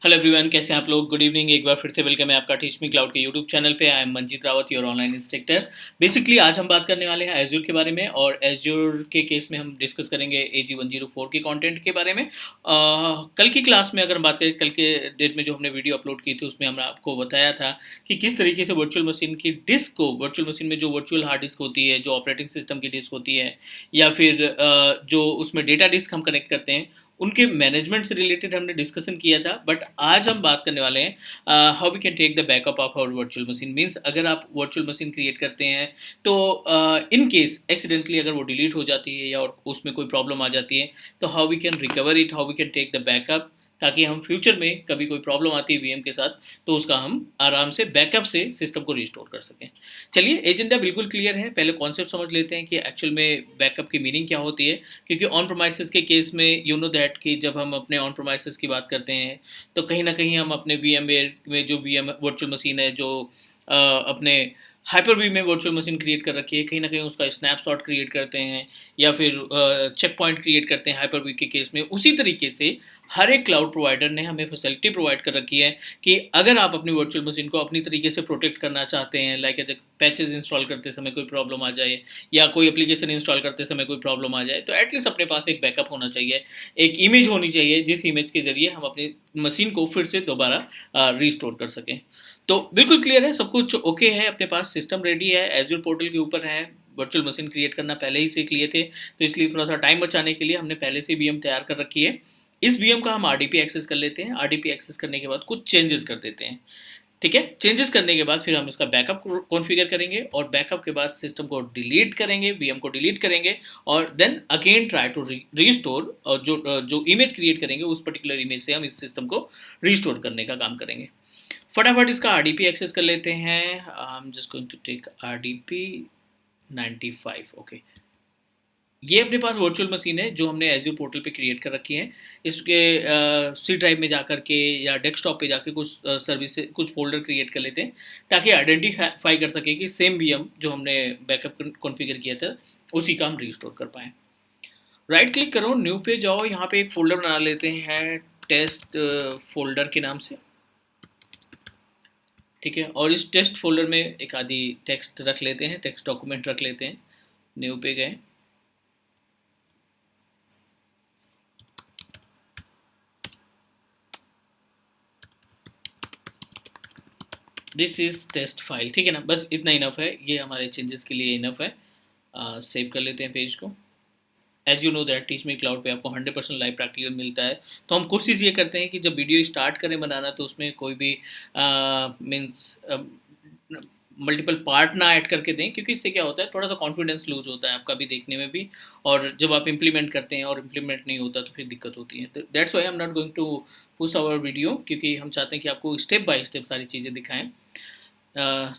Hello everyone, कैसे हैं आप लोग। Good evening. एक बार फिर से वेलकम है आपका टीच मी क्लाउड के यूट्यूब चैनल पे। I am Manjeet Rawat, your online instructor. Basically आज हम बात करने वाले हैं एज्योर के बारे में, और एज्योर के केस में हम डिस्कस करेंगे AG104 के कंटेंट के बारे में। कल की क्लास में अगर हम बात करें, कल के डेट में जो हमने वीडियो अपलोड की थी उसमें हमने आपको बताया था कि किस तरीके से वर्चुअल मशीन की डिस्क को, वर्चुअल मशीन में जो वर्चुअल हार्ड डिस्क होती है, जो ऑपरेटिंग सिस्टम की डिस्क होती है, या फिर जो उसमें डेटा डिस्क हम कनेक्ट करते हैं, उनके मैनेजमेंट से रिलेटेड हमने डिस्कशन किया था। बट आज हम बात करने वाले हैं how we can take the backup of our virtual machine. Means अगर आप वर्चुअल मशीन क्रिएट करते हैं तो इन केस एक्सीडेंटली अगर वो डिलीट हो जाती है या उसमें कोई प्रॉब्लम आ जाती है, तो how we can recover it, how we can take the backup, ताकि हम फ्यूचर में कभी कोई प्रॉब्लम आती है वीएम के साथ तो उसका हम आराम से बैकअप से सिस्टम को रिस्टोर कर सकें। चलिए, एजेंडा बिल्कुल क्लियर है। पहले कॉन्सेप्ट समझ लेते हैं कि एक्चुअल में बैकअप की मीनिंग क्या होती है। क्योंकि ऑन प्रोमाइसेस के केस में यू नो दैट कि जब हम अपने ऑन प्रोमाइसेस की बात करते हैं तो कहीं ना कहीं हम अपने वीएमवेयर में जो वीएम वर्चुअल मशीन है, जो अपने हाइपर वी में वर्चुअल मशीन क्रिएट कर रखी है, कहीं ना कहीं उसका स्नैपशॉट क्रिएट करते हैं या फिर चेक पॉइंट क्रिएट करते हैं हाइपर वी के केस में। उसी तरीके से हर एक क्लाउड प्रोवाइडर ने हमें फैसिलिटी प्रोवाइड कर रखी है कि अगर आप अपनी वर्चुअल मशीन को अपनी तरीके से प्रोटेक्ट करना चाहते हैं, लाइक एज पैचेज इंस्टॉल करते समय कोई प्रॉब्लम आ जाए या कोई एप्लीकेशन इंस्टॉल करते समय कोई प्रॉब्लम आ जाए, तो एटलीस्ट अपने पास एक बैकअप होना चाहिए, एक इमेज होनी चाहिए जिस इमेज के जरिए हम अपनी मशीन को फिर से दोबारा रिस्टोर कर सकें। तो बिल्कुल क्लियर है, सब कुछ ओके है, अपने पास सिस्टम रेडी है, एज्योर पोर्टल के ऊपर है। वर्चुअल मशीन क्रिएट करना पहले ही सीख लिए थे, तो इसलिए थोड़ा सा टाइम बचाने के लिए हमने पहले से वीएम तैयार कर रखी है। इस वीएम का हम आरडीपी एक्सेस कर लेते हैं। आरडीपी एक्सेस करने के बाद कुछ चेंजेस कर देते हैं। ठीक है, चेंजेस करने के बाद फिर हम इसका बैकअप कॉन्फ़िगर करेंगे, और बैकअप के बाद सिस्टम को डिलीट करेंगे, वीएम को डिलीट करेंगे, और then again try to restore. और जो इमेज क्रिएट करेंगे उस पर्टिकुलर इमेज से हम इस सिस्टम को रीस्टोर करने का काम करेंगे। फटाफट इसका आरडीपी एक्सेस कर लेते हैं। I am just going to take RDP 95। Okay, ये अपने पास वर्चुअल मशीन है जो हमने एज्योर पोर्टल पे क्रिएट कर रखी है। इसके सी ड्राइव में जाकर के या डेस्कटॉप पे जाके कुछ सर्विस कुछ फोल्डर क्रिएट कर लेते हैं, ताकि आइडेंटिफाई कर सके कि सेम वीएम जो हमने बैकअप कॉन्फ़िगर किया था उसी का हम रिस्टोर कर पाएँ। राइट क्लिक करो, न्यू पे जाओ, यहाँ पे एक फोल्डर बना लेते हैं टेस्ट फोल्डर के नाम से। ठीक है, और इस टेस्ट फोल्डर में एक आधी टेक्स्ट रख लेते हैं, टेक्स्ट डॉक्यूमेंट रख लेते हैं। न्यू पे गए, दिस इज टेस्ट फाइल। ठीक है ना, बस इतना इनफ है, ये हमारे चेंजेस के लिए इनफ है। सेव कर लेते हैं पेज को। As you know that teach me cloud पे आपको 100% लाइव प्रैक्टिकल मिलता है। तो हम कोशिश ये करते हैं कि जब वीडियो स्टार्ट करें बनाना तो उसमें कोई भी मीन्स मल्टीपल पार्ट ना ऐड करके दें, क्योंकि इससे क्या होता है, थोड़ा सा कॉन्फिडेंस लूज होता है आपका भी देखने में भी, और जब आप इम्प्लीमेंट करते हैं और इम्प्लीमेंट नहीं होता तो फिर दिक्कत होती है। तो that's why I am not going to push our video, क्योंकि हम चाहते हैं कि आपको स्टेप बाय स्टेप सारी चीज़ें दिखाएं।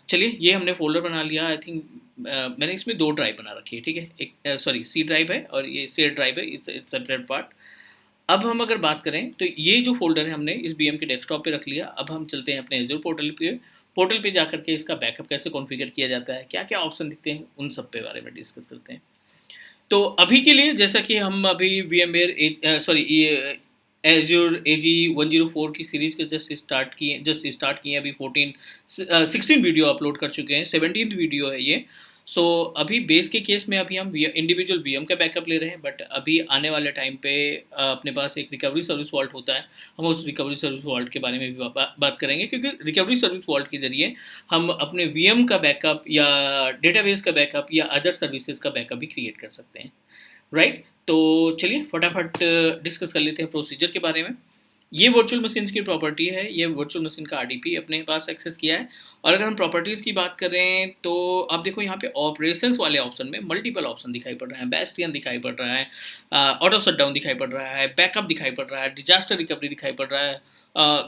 चलिए, ये हमने फोल्डर बना लिया। आई थिंक मैंने इसमें दो ड्राइव बना रखी है। ठीक है, एक सॉरी सी ड्राइव है और ये शेयर ड्राइव है, इट्स सेपरेट पार्ट। अब हम अगर बात करें तो ये जो फोल्डर है हमने इस बीएम के डेस्कटॉप पे रख लिया। अब हम चलते हैं अपने एज्योर पोर्टल पे जाकर के इसका बैकअप कैसे कॉन्फ़िगर किया जाता है, क्या क्या ऑप्शन दिखते हैं, उन सब पे बारे में डिस्कस करते हैं। तो अभी के लिए जैसा कि हम अभी VMware सॉरी एज्योर AG104 की सीरीज के जस्ट स्टार्ट किए अभी 16 वीडियो अपलोड कर चुके हैं, 17th वीडियो है ये। सो अभी बेस के केस में अभी हम इंडिविजुअल वीएम का बैकअप ले रहे हैं, बट अभी आने वाले टाइम पे अपने पास एक रिकवरी सर्विस वॉल्ट होता है। हम उस रिकवरी सर्विस वॉल्ट के बारे में भी बात करेंगे, क्योंकि रिकवरी सर्विस वॉल्ट के जरिए हम अपने वीएम का बैकअप या डेटाबेस का बैकअप या अदर सर्विसेज का बैकअप भी क्रिएट कर सकते हैं। राइट, तो चलिए फटाफट डिस्कस कर लेते हैं प्रोसीजर के बारे में। ये वर्चुअल मशीन्स की प्रॉपर्टी है, ये वर्चुअल मशीन का आरडीपी अपने पास एक्सेस किया है। और अगर हम प्रॉपर्टीज़ की बात करें तो आप देखो यहाँ पे ऑपरेशंस वाले ऑप्शन में मल्टीपल ऑप्शन दिखाई पड़ रहे हैं। बेस्टियन दिखाई पड़ रहा है, ऑटो शटडाउन दिखाई पड़ रहा है, बैकअप दिखाई पड़ रहा है, डिजास्टर रिकवरी दिखाई पड़ रहा है,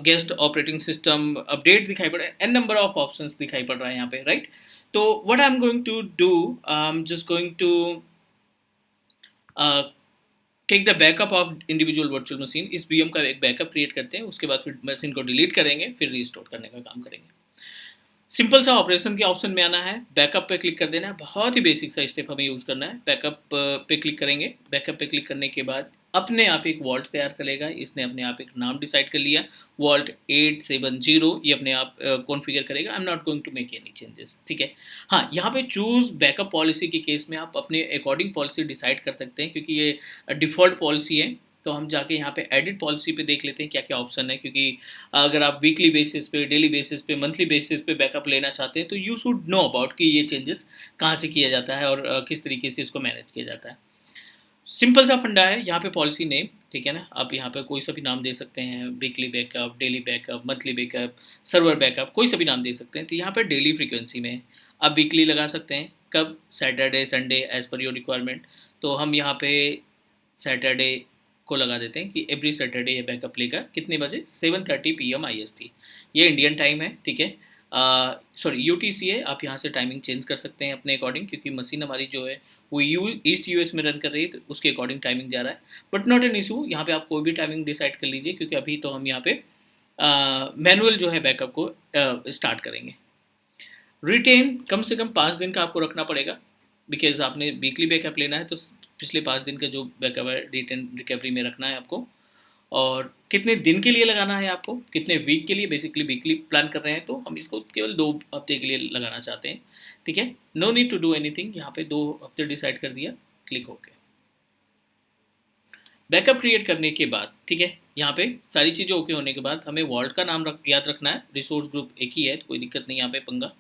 गेस्ट ऑपरेटिंग सिस्टम अपडेट दिखाई पड़ रहा है, एन नंबर ऑफ ऑप्शंस दिखाई पड़ रहा है यहाँ पे। राइट, तो what I am going to do, I am just going to take the backup of individual virtual machine. इस वीएम का एक बैकअप क्रिएट करते हैं, उसके बाद फिर मशीन को डिलीट करेंगे, फिर रीस्टोर करने का काम करेंगे। सिंपल सा ऑपरेशन के ऑप्शन में आना है, बैकअप पे क्लिक कर देना है। बहुत ही बेसिक सा स्टेप हमें यूज़ करना है। बैकअप पे क्लिक करेंगे, बैकअप पे क्लिक करने के बाद अपने आप एक वॉल्ट तैयार कर लेगा। इसने अपने आप एक नाम डिसाइड कर लिया, वॉल्ट 870, ये अपने आप कॉन्फ़िगर करेगा। I am not going to make any changes, ठीक है। हाँ, यहाँ पे चूज़ बैकअप पॉलिसी के केस में आप अपने अकॉर्डिंग पॉलिसी डिसाइड कर सकते हैं, क्योंकि ये डिफ़ॉल्ट पॉलिसी है। तो हम जाके यहाँ पे एडिट पॉलिसी पे देख लेते हैं क्या क्या ऑप्शन है, क्योंकि अगर आप वीकली बेसिस पे, डेली बेसिस पे, मंथली बेसिस पे बैकअप लेना चाहते हैं तो यू शुड नो अबाउट कि ये चेंजेस कहाँ से किया जाता है और किस तरीके से इसको मैनेज किया जाता है। सिंपल सा फंडा है यहाँ पे, पॉलिसी नेम, ठीक है ना। आप यहाँ पे कोई सा भी नाम दे सकते हैं, weekly backup, daily backup, monthly backup, server backup, कोई सा भी नाम दे सकते हैं। तो यहाँ पे डेली फ्रीक्वेंसी में आप वीकली लगा सकते हैं, कब, Saturday Sunday as per your requirement. तो हम यहाँ पे सैटरडे को लगा देते हैं कि एवरी सैटरडे ये बैकअप लेगा, कितने बजे, 7:30 PM IST, ये इंडियन टाइम है, ठीक है। सॉरी UTC है, आप यहाँ से टाइमिंग चेंज कर सकते हैं अपने अकॉर्डिंग, क्योंकि मशीन हमारी जो है वो ईस्ट US में रन कर रही है, तो उसके अकॉर्डिंग टाइमिंग जा रहा है। बट नॉट एन इशू, यहाँ पे आप कोई भी टाइमिंग डिसाइड कर लीजिए, क्योंकि अभी तो हम यहाँ पे मैनुअल जो है बैकअप को स्टार्ट करेंगे। रिटेन कम से कम 5 दिन का आपको रखना पड़ेगा, बिकॉज आपने वीकली बैकअप लेना है, तो पिछले 5 दिन का जो बैकअप है रिटेन रिकवरी में रखना है आपको। और कितने दिन के लिए लगाना है आपको, कितने वीक के लिए, बेसिकली वीकली प्लान कर रहे हैं तो हम इसको केवल 2 हफ्ते के लिए लगाना चाहते हैं, ठीक है। No need to do anything, यहाँ पे 2 हफ्ते डिसाइड कर दिया, क्लिक ओके। बैकअप क्रिएट करने के बाद, ठीक है, यहाँ पे सारी चीज़ें ओके होने के बाद हमें वॉल्ट का नाम याद रखना है। रिसोर्स ग्रुप एक ही है तो कोई दिक्कत नहीं यहाँ पे पंगा।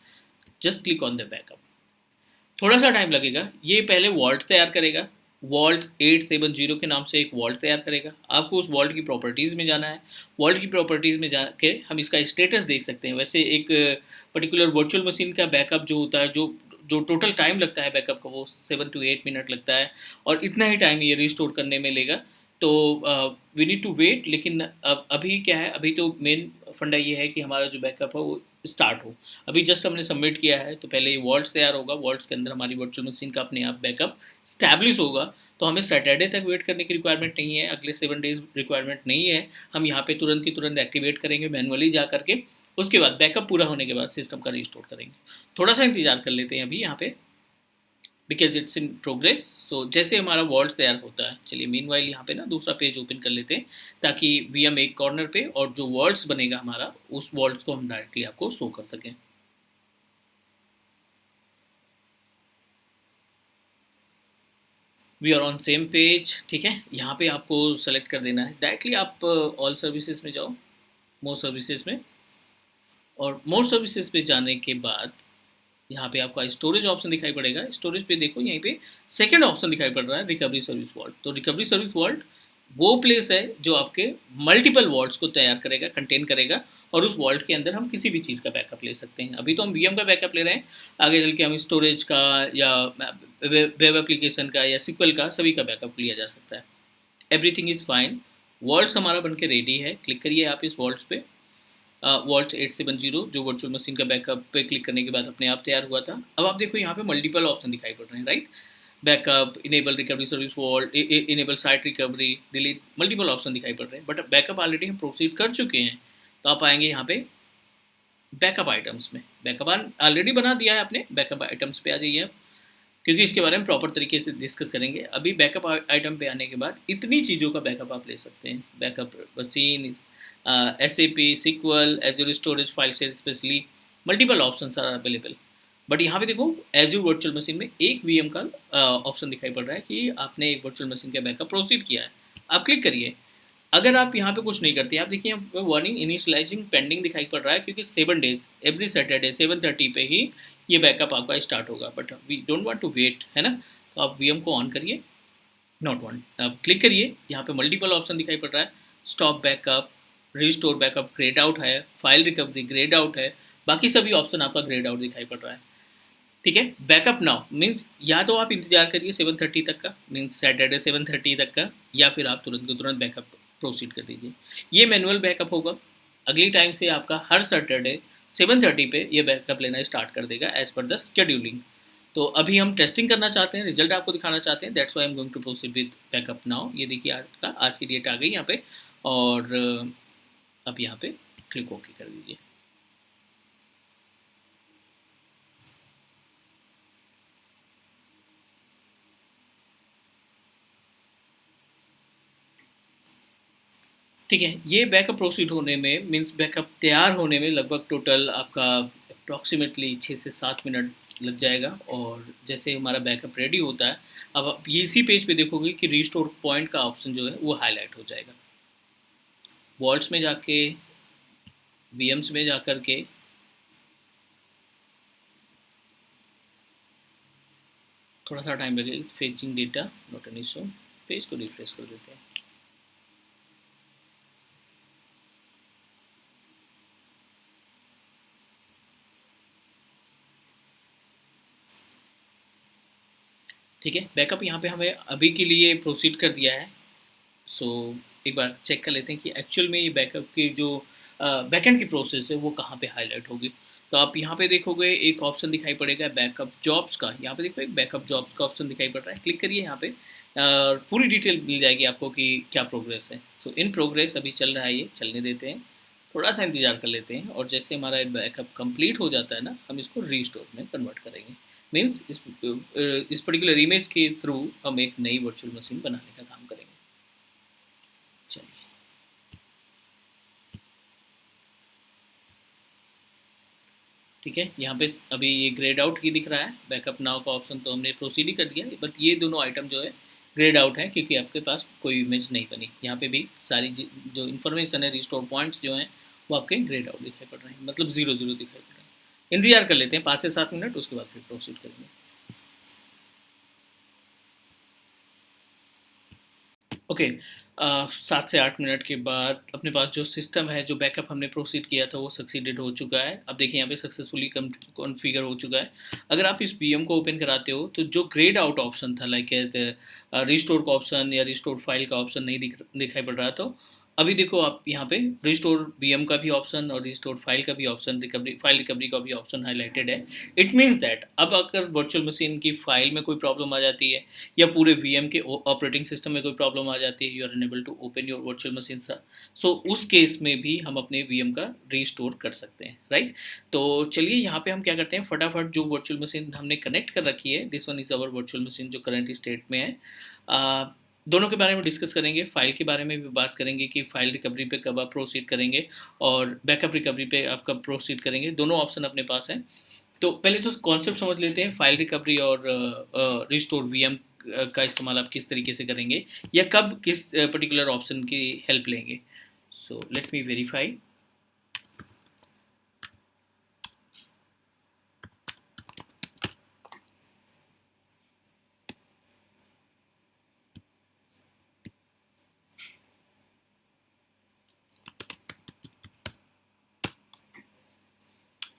Just click on the backup. थोड़ा सा टाइम लगेगा, ये पहले वॉल्ट तैयार करेगा, वॉल्ट 870 के नाम से एक वॉल्ट तैयार करेगा। आपको उस वॉल्ट की प्रॉपर्टीज़ में जाना है। वॉल्ट की प्रॉपर्टीज़ में जाके हम इसका स्टेटस देख सकते हैं। वैसे एक पर्टिकुलर वर्चुअल मशीन का बैकअप जो होता है, जो जो टोटल टाइम लगता है बैकअप का, वो 7 to 8 मिनट लगता है, और इतना ही टाइम ये रिस्टोर करने में लेगा। तो वी नीड टू वेट। लेकिन अब अभी क्या है, अभी तो मेन फंडा ये है कि हमारा जो बैकअप है वो स्टार्ट हो। अभी जस्ट हमने सबमिट किया है, तो पहले ये वॉल्ट्स तैयार होगा, वॉल्ट्स के अंदर हमारी वर्चुअल मशीन का अपने आप बैकअप स्टैब्लिश होगा। तो हमें सैटरडे तक वेट करने की रिक्वायरमेंट नहीं है, अगले 7 डेज रिक्वायरमेंट नहीं है। हम यहाँ पे तुरंत की तुरंत एक्टिवेट करेंगे मैनुअली जा करके। उसके बाद बैकअप पूरा होने के बाद सिस्टम का रिस्टोर करेंगे। थोड़ा सा इंतजार कर लेते हैं अभी यहाँ पे, बिकॉज इट्स इन प्रोग्रेस। सो जैसे हमारा वॉल्ट तैयार होता है, चलिए मीन वाइल यहाँ पे ना दूसरा पेज ओपन कर लेते हैं, ताकि VM एक कॉर्नर पे और जो वॉल्ट्स बनेगा हमारा, उस वॉल्ट्स को हम डायरेक्टली आपको शो कर सकें। We are on same page, ठीक है। यहाँ पे आपको सेलेक्ट कर देना है डायरेक्टली, आप ऑल सर्विसेज में जाओ, मोर सर्विसेज में, और मोर सर्विसेज पे जाने के बाद यहाँ पे आपका स्टोरेज ऑप्शन दिखाई पड़ेगा। स्टोरेज पे देखो, यहीं पे सेकंड ऑप्शन दिखाई पड़ रहा है, रिकवरी सर्विस वॉल्ट। तो रिकवरी सर्विस वॉल्ट वो प्लेस है जो आपके मल्टीपल वॉल्ट्स को तैयार करेगा, कंटेन करेगा, और उस वॉल्ट के अंदर हम किसी भी चीज़ का बैकअप ले सकते हैं। अभी तो हम VM का बैकअप ले रहे हैं, आगे चल के हम स्टोरेज का या वेब एप्लीकेशन का या सिक्वल का, सभी का बैकअप लिया जा सकता है। Everything is fine. वॉल्ट्स हमारा बन के रेडी है। क्लिक करिए आप इस वॉल्ट्स पे। वॉल्ट 870 जो वर्चुअल मशीन का बैकअप पे क्लिक करने के बाद अपने आप तैयार हुआ था। अब आप देखो यहाँ पे मल्टीपल ऑप्शन दिखाई पड़ रहे हैं, right. Backup, enable recovery service vault, enable site recovery, delete, multiple option दिखाई पड़ रहे हैं। बट बैकअप ऑलरेडी हम प्रोसीड कर चुके हैं। तो आप आएंगे यहाँ पे बैकअप आइटम्स में, बैकअप ऑलरेडी बना दिया है आपने, बैकअप आइटम्स पे आ जाइए आप, क्योंकि इसके बारे में प्रॉपर तरीके से डिस्कस करेंगे। अभी बैकअप आइटम पे आने के बाद इतनी चीज़ों का बैकअप आप ले सकते हैं। Backup machine, SAP, SQL, Azure storage file से specially, multiple option are available. But यहाँ पे देखो, एजूर वर्चुअल मशीन में एक VM का ऑप्शन दिखाई पड़ रहा है कि आपने एक वर्चुअल मशीन का बैकअप प्रोसीड किया है। आप क्लिक करिए। अगर आप यहाँ पे कुछ नहीं करते, आप देखिए यहाँ पे वार्निंग इनिशियलाइजिंग पेंडिंग दिखाई पड़ रहा है, क्योंकि 7 डेज एवरी सैटरडे 7:30 पे ही ये बैकअप आपका स्टार्ट होगा। But we don't want to wait, है ना। तो आप VM को ऑन करिए, नॉट वांट, आप क्लिक करिए। यहाँ पे मल्टीपल ऑप्शन दिखाई पड़ रहा है, stop backup, restore backup, grade out है, फाइल रिकवरी, ग्रेड आउट है, बाकी सभी ऑप्शन आपका ग्रेड आउट दिखाई पड़ रहा है, ठीक है। बैकअप नाउ मीन्स या तो आप इंतजार करिए 7:30 तक का, मीन्स सैटरडे 7:30 तक का, या फिर आप तुरंत को तुरंत बैकअप प्रोसीड कर दीजिए। ये मैनुअल बैकअप होगा। अगली टाइम से आपका हर सैटरडे 7:30 पे ये बैकअप लेना स्टार्ट कर देगा एज पर द शेड्यूलिंग। तो अभी हम टेस्टिंग करना चाहते हैं, रिजल्ट आपको दिखाना चाहते हैं, that's why I am going to proceed with backup now. ये देखिए आज की डेट आ गई यहाँ पे, और अब यहाँ पे क्लिक ओके कर दीजिए। ठीक है, ये बैकअप प्रोसीड होने में मीन्स बैकअप तैयार होने में लगभग टोटल आपका अप्रॉक्सीमेटली 6 से 7 मिनट लग जाएगा। और जैसे हमारा बैकअप रेडी होता है, अब आप ये इसी पेज पे देखोगे कि रिस्टोर पॉइंट का ऑप्शन जो है वो हाईलाइट हो जाएगा। वॉल्ट्स में जाके, वीएम्स में जाकर के थोड़ा सा टाइम लगेगा, fetching data not an issue, page को रिफ्रेश कर देते हैं। ठीक है, बैकअप यहाँ पे हमें अभी के लिए प्रोसीड कर दिया है। सो एक बार चेक कर लेते हैं कि एक्चुअल में ये बैकअप की जो बैकएंड की प्रोसेस है वो कहाँ पे हाईलाइट होगी। तो आप यहाँ पे देखोगे एक ऑप्शन दिखाई पड़ेगा बैकअप जॉब्स का। यहाँ पे देखो एक बैकअप जॉब्स का ऑप्शन दिखाई पड़ रहा है, क्लिक करिए यहाँ पे। पूरी डिटेल मिल जाएगी आपको कि क्या प्रोग्रेस है। सो इन प्रोग्रेस अभी चल रहा है, ये चलने देते हैं, थोड़ा सा इंतजार कर लेते हैं। और जैसे हमारा बैकअप कंप्लीट हो जाता है ना, हम इसको रीस्टोर में कन्वर्ट करेंगे। मीन्स इस पर्टिकुलर इमेज के थ्रू हम एक नई वर्चुअल मशीन बनाने का काम करेंगे। चलिए, ठीक है, यहाँ पे अभी ये ग्रेड आउट की दिख रहा है, बैकअप नाउ का ऑप्शन तो हमने प्रोसीड ही कर दिया, बट ये दोनों आइटम जो है ग्रेड आउट है क्योंकि आपके पास कोई इमेज नहीं बनी। यहाँ पे भी सारी जो इन्फॉर्मेशन है, रिस्टोर पॉइंट्स जो हैं वो आपके ग्रेड आउट दिखाई पड़ रहे हैं, मतलब 0 0 दिखाई पड़ रहे हैं। इंतजार कर लेते हैं 5 से 7 मिनट, उसके बाद फिर प्रोसीड करेंगे। ओके, 7 से 8 मिनट के बाद अपने पास जो सिस्टम है, जो बैकअप हमने प्रोसीड किया था वो सक्सीडेड हो चुका है। अब देखिए यहाँ पे सक्सेसफुली कॉन्फ़िगर हो चुका है। अगर आप इस वीएम को ओपन कराते हो तो जो ग्रेड आउट ऑप्शन था, लाइक रिस्टोर का ऑप्शन या रिस्टोर फाइल का ऑप्शन नहीं दिखाई पड़ रहा। तो अभी देखो आप यहाँ पे रिस्टोर वीएम का भी ऑप्शन और रिस्टोर फाइल का भी ऑप्शन, रिकवरी फाइल रिकवरी का भी ऑप्शन हाईलाइटेड है। इट मीन्स दैट अब अगर वर्चुअल मशीन की फाइल में कोई प्रॉब्लम आ जाती है या पूरे वीएम के ऑपरेटिंग सिस्टम में कोई प्रॉब्लम आ जाती है, you are unable to open your virtual machine sir, so उस केस में भी हम अपने वीएम का रीस्टोर कर सकते हैं, राइट। तो चलिए यहाँ पे हम क्या करते हैं, फटाफट जो वर्चुअल मशीन हमने कनेक्ट कर रखी है, this one is our virtual machine जो करंट स्टेट में है, दोनों के बारे में डिस्कस करेंगे। फाइल के बारे में भी बात करेंगे कि फाइल रिकवरी पे कब आप प्रोसीड करेंगे और बैकअप रिकवरी पे आप कब प्रोसीड करेंगे, दोनों ऑप्शन अपने पास हैं। तो पहले तो कॉन्सेप्ट समझ लेते हैं, फाइल रिकवरी और रिस्टोर वीएम का इस्तेमाल आप किस तरीके से करेंगे या कब किस पर्टिकुलर ऑप्शन की हेल्प लेंगे। So let me verify.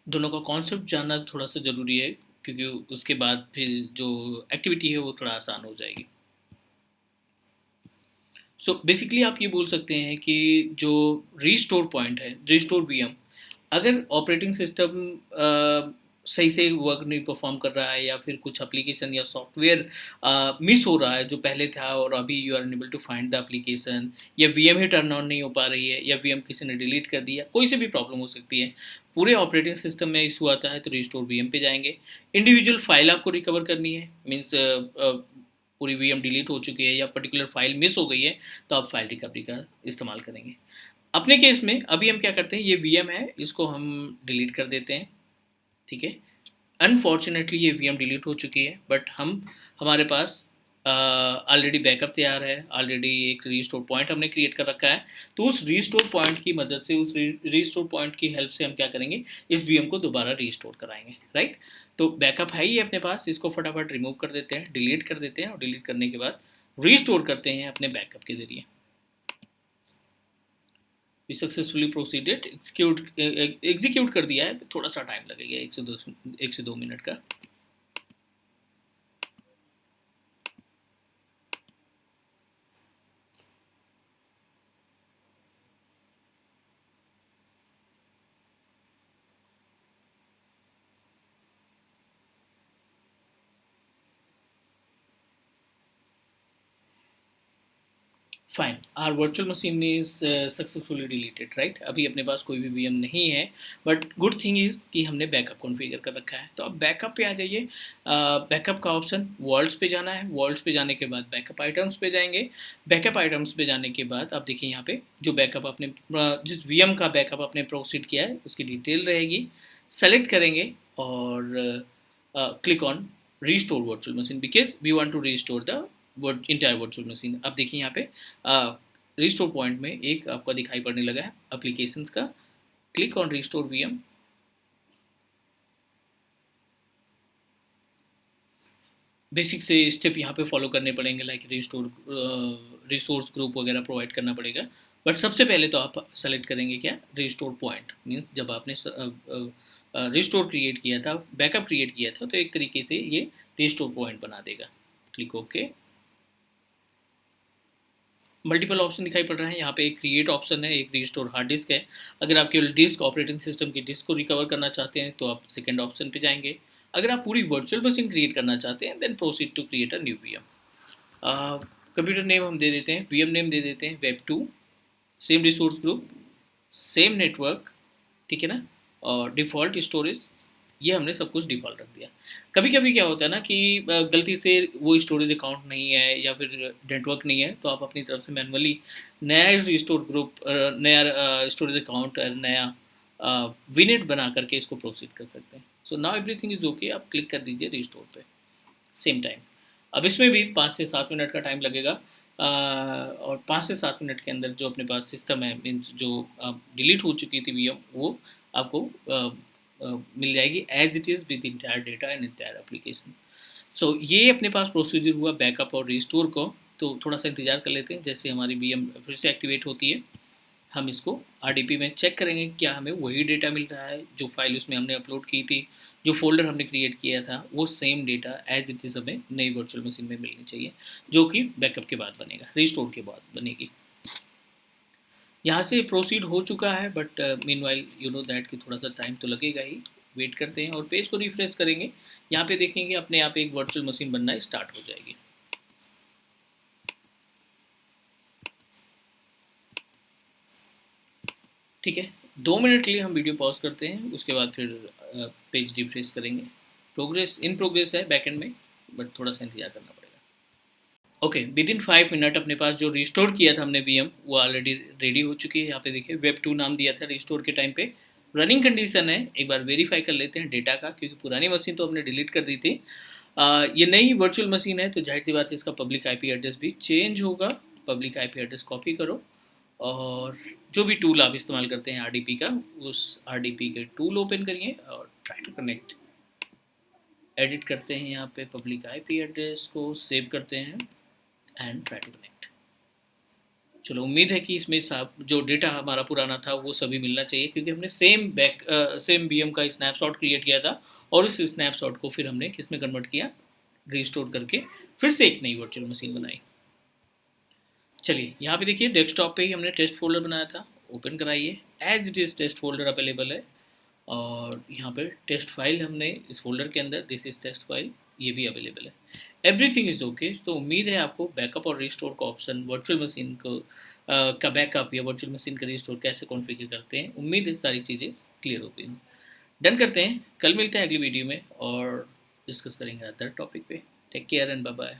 दोनों का कॉन्सेप्ट जानना थोड़ा सा ज़रूरी है क्योंकि उसके बाद फिर जो एक्टिविटी है वो थोड़ा आसान हो जाएगी। सो बेसिकली आप ये बोल सकते हैं कि जो रीस्टोर पॉइंट है, रीस्टोर वीएम, अगर ऑपरेटिंग सिस्टम सही से वर्क नहीं परफॉर्म कर रहा है या फिर कुछ एप्लीकेशन या सॉफ्टवेयर मिस हो रहा है जो पहले था और अभी you are unable to find the application, या वीएम ही टर्न ऑन नहीं हो पा रही है या वीएम किसी ने डिलीट कर दिया, कोई से भी प्रॉब्लम हो सकती है, पूरे ऑपरेटिंग सिस्टम में इशू आता है तो रिस्टोर वीएम पे जाएंगे। इंडिविजुअल फाइल आपको रिकवर करनी है, मीन्स पूरी वीएम डिलीट हो चुकी है या पर्टिकुलर फाइल मिस हो गई है तो आप फाइल रिकवरी का इस्तेमाल करेंगे। अपने केस में अभी हम क्या करते हैं, ये वीएम है इसको हम डिलीट कर देते हैं, ठीक है। अनफॉर्चुनेटली ये वीएम डिलीट हो चुकी है, बट हमारे पास ऑलरेडी बैकअप तैयार है, ऑलरेडी एक रीस्टोर पॉइंट हमने क्रिएट कर रखा है। तो उस रीस्टोर पॉइंट की मदद से, उस रीस्टोर पॉइंट की हेल्प से हम क्या करेंगे, इस वीएम को दोबारा रीस्टोर कराएंगे, राइट। तो बैकअप है ही अपने पास, इसको फटाफट रिमूव कर देते हैं, डिलीट कर देते हैं और डिलीट करने के बाद रीस्टोर करते हैं अपने बैकअप के जरिए। वी सक्सेसफुली प्रोसीडेड, एग्जीक्यूट कर दिया है, थोड़ा सा टाइम लगेगा, 1 से 2 मिनट का। Fine, our virtual machine is successfully deleted, right. अभी अपने पास कोई भी वीएम नहीं है, बट गुड थिंग इज कि हमने बैकअप कॉन्फ़िगर कर रखा है। तो अब बैकअप पे आ जाइए। बैकअप का ऑप्शन वर्ल्ड्स पे जाना है, वर्ल्ड्स पे जाने के बाद बैकअप आइटम्स पे जाएंगे। बैकअप आइटम्स पे जाने के बाद आप देखिए यहाँ पे जो बैकअप आपने जिस वीएम का बैकअप आपने प्रोसीड किया है उसकी डिटेल रहेगी। सेलेक्ट करेंगे और click on restore virtual machine because we want to restore the entire virtual machine. अब देखिए यहाँ पे रिस्टोर पॉइंट में एक आपका दिखाई पड़ने लगा है एप्लीकेशंस का। Click on restore VM. Basic से स्टेप यहाँ पे फॉलो करने पड़ेंगे, लाइक रिस्टोर रिसोर्स ग्रुप वगैरह प्रोवाइड करना पड़ेगा। बट सबसे पहले तो आप सेलेक्ट करेंगे क्या, रिस्टोर पॉइंट। मीन्स जब आपने रिस्टोर क्रिएट किया था, बैकअप क्रिएट किया था, तो एक तरीके से ये रिस्टोर पॉइंट बना देगा। Click okay. मल्टीपल ऑप्शन दिखाई पड़ रहे हैं यहाँ पे। एक क्रिएट ऑप्शन है, एक रिस्टोर हार्ड डिस्क है। अगर आप केवल डिस्क, ऑपरेटिंग सिस्टम की डिस्क को रिकवर करना चाहते हैं तो आप सेकंड ऑप्शन पे जाएंगे। अगर आप पूरी वर्चुअल मशीन क्रिएट करना चाहते हैं then proceed to create a new VM. Computer name हम दे देते हैं, वीएम नेम दे देते हैं web 2, same resource group, same network, ठीक है ना, और डिफ़ॉल्ट स्टोरेज। ये हमने सब कुछ डिफ़ॉल्ट रख दिया। कभी कभी क्या होता है ना कि गलती से वो स्टोरेज अकाउंट नहीं है या फिर नेटवर्क नहीं है, तो आप अपनी तरफ से मैनुअली नया रिस्टोर ग्रुप, नया स्टोरेज अकाउंट, नया विनेट बना करके इसको प्रोसीड कर सकते हैं। So now everything is okay. आप क्लिक कर दीजिए रिस्टोर पे, सेम टाइम। अब इसमें भी 5 से 7 मिनट का टाइम लगेगा। और 5 से 7 मिनट के अंदर जो अपने पास सिस्टम है, मीन्स जो डिलीट हो चुकी थी वीएम, वो आपको मिल जाएगी as it is with entire data and entire application. So ये अपने पास प्रोसीजर हुआ बैकअप और रिस्टोर को। तो थोड़ा सा इंतजार कर लेते हैं, जैसे हमारी वीएम फिर से एक्टिवेट होती है हम इसको आरडीपी में चेक करेंगे क्या हमें वही डेटा मिल रहा है, जो फाइल उसमें हमने अपलोड की थी, जो फोल्डर हमने क्रिएट किया था, वो same data as it is हमें नई वर्चुअल मशीन में मिलनी चाहिए, जो कि बैकअप के बाद बनेगा, रिस्टोर के बाद बनेगी। यहाँ से प्रोसीड हो चुका है, but meanwhile you know that कि थोड़ा सा टाइम तो लगेगा ही। वेट करते हैं और पेज को रिफ्रेश करेंगे। यहाँ पे देखेंगे अपने आप एक वर्चुअल मशीन बनना स्टार्ट हो जाएगी। ठीक है, 2 मिनट के लिए हम वीडियो पॉज करते हैं, उसके बाद फिर पेज रिफ्रेश करेंगे। प्रोग्रेस इन प्रोग्रेस है बैकएंड में, बट थोड़ा सा इंतजार करना पड़ेगा। ओके, विद इन 5 मिनट अपने पास जो रिस्टोर किया था हमने वीएम, वो ऑलरेडी रेडी हो चुकी है। यहाँ पे देखिए वेब 2 नाम दिया था रिस्टोर के टाइम पे। रनिंग कंडीशन है, एक बार वेरीफाई कर लेते हैं डेटा का, क्योंकि पुरानी मशीन तो हमने डिलीट कर दी थी। ये नई वर्चुअल मशीन है, तो जाहिर सी बात है इसका पब्लिक आईपी एड्रेस भी चेंज होगा। पब्लिक आईपी एड्रेस कॉपी करो और जो भी टूल आप इस्तेमाल करते हैं आरडीपी का, उस आरडीपी के टूल ओपन करिए और ट्राई टू कनेक्ट। एडिट करते हैं यहाँ पे पब्लिक आईपी एड्रेस को, सेव करते हैं एंड ट्राई टू कनेक्ट। चलो, उम्मीद है कि इसमें सब जो डेटा हमारा पुराना था वो सभी मिलना चाहिए, क्योंकि हमने सेम वीएम का स्नैपशॉट क्रिएट किया था और इस स्नैपशॉट को फिर हमने किस में कन्वर्ट किया, रिस्टोर करके फिर से एक नई वर्चुअल मशीन बनाई। चलिए, यहाँ पे देखिए डेस्कटॉप पे ही हमने टेस्ट फोल्डर बनाया था, ओपन कराइए। As it is test folder available है और यहाँ पर टेस्ट फाइल हमने इस फोल्डर के अंदर, दिस इज टेस्ट फाइल, ये भी अवेलेबल है। Everything is okay. तो उम्मीद है आपको बैकअप और रिस्टोर का ऑप्शन, वर्चुअल मशीन को का बैकअप या वर्चुअल मशीन का रिस्टोर कैसे कॉन्फ़िगर करते हैं, उम्मीद है सारी चीज़ें क्लियर होती हैं। डन करते हैं, कल मिलते हैं अगली वीडियो में और डिस्कस करेंगे अदर टॉपिक पे। Take care and bye bye.